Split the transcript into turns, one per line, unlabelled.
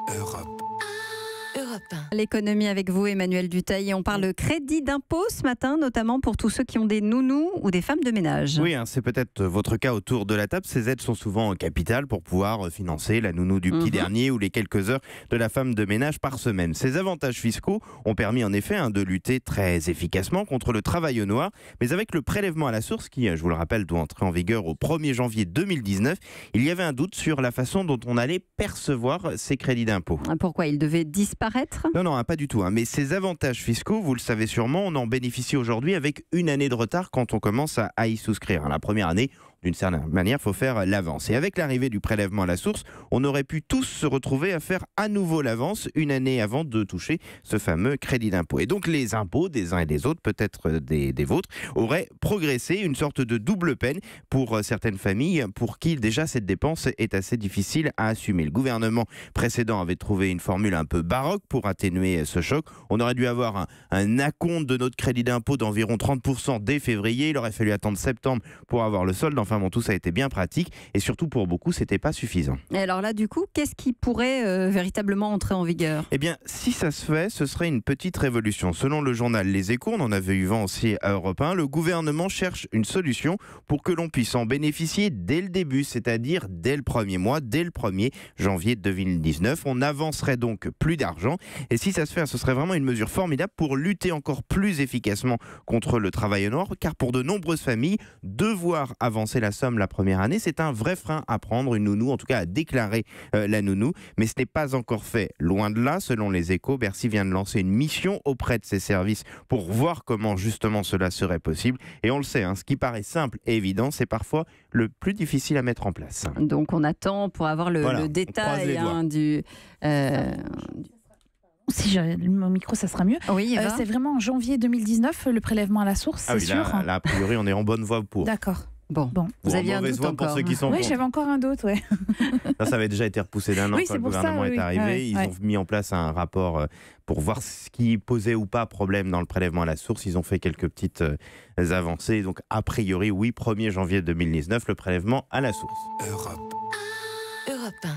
Europe.
L'économie avec vous, Emmanuel Dutaille. On parle crédit d'impôt ce matin, notamment pour tous ceux qui ont des nounous ou des femmes de ménage.
Oui, c'est peut-être votre cas autour de la table. Ces aides sont souvent capitales pour pouvoir financer la nounou du petit dernier ou les quelques heures de la femme de ménage par semaine. Ces avantages fiscaux ont permis en effet de lutter très efficacement contre le travail au noir. Mais avec le prélèvement à la source, qui, je vous le rappelle, doit entrer en vigueur au 1er janvier 2019, il y avait un doute sur la façon dont on allait percevoir ces crédits d'impôt.
Pourquoi ils devaient disparaître ?
Non, pas du tout. Mais ces avantages fiscaux, vous le savez sûrement, on en bénéficie aujourd'hui avec une année de retard quand on commence à y souscrire. La première année, d'une certaine manière, il faut faire l'avance. Et avec l'arrivée du prélèvement à la source, on aurait pu tous se retrouver à faire à nouveau l'avance une année avant de toucher ce fameux crédit d'impôt. Et donc les impôts des uns et des autres, peut-être des vôtres, auraient progressé, une sorte de double peine pour certaines familles pour qui déjà cette dépense est assez difficile à assumer. Le gouvernement précédent avait trouvé une formule un peu baroque pour atténuer ce choc. On aurait dû avoir un acompte de notre crédit d'impôt d'environ 30% dès février. Il aurait fallu attendre septembre pour avoir le solde. Enfin bon, tout ça a été bien pratique et surtout pour beaucoup, c'était pas suffisant.
Et alors là, du coup, qu'est-ce qui pourrait véritablement entrer en vigueur ?
Eh bien, si ça se fait, ce serait une petite révolution. Selon le journal Les Échos, on en avait eu vent aussi à Europe 1, le gouvernement cherche une solution pour que l'on puisse en bénéficier dès le début, c'est-à-dire dès le premier mois, dès le 1er janvier 2019. On n'avancerait donc plus d'argent. Et si ça se fait, ce serait vraiment une mesure formidable pour lutter encore plus efficacement contre le travail au noir, car pour de nombreuses familles, devoir avancer la somme la première année, c'est un vrai frein à prendre une nounou, en tout cas à déclarer la nounou. Mais ce n'est pas encore fait. Loin de là, selon les Échos, Bercy vient de lancer une mission auprès de ses services pour voir comment justement cela serait possible. Et on le sait, ce qui paraît simple et évident, c'est parfois le plus difficile à mettre en place.
Donc on attend pour avoir le détail du...
Si j'ai mon micro, ça sera mieux.
Oui,
c'est vraiment en janvier 2019, le prélèvement à la source, c'est sûr.
Là, a priori, on est en bonne voie pour.
D'accord.
Bon. Vous aviez un doute encore.
Pour ceux qui sont
oui, j'avais encore un doute, ouais.
Ça avait déjà été repoussé d'un an quand le gouvernement est arrivé. Ils ont mis en place un rapport pour voir ce qui posait ou pas problème dans le prélèvement à la source. Ils ont fait quelques petites avancées. Donc, a priori, oui, 1er janvier 2019, le prélèvement à la source.
Europe 1.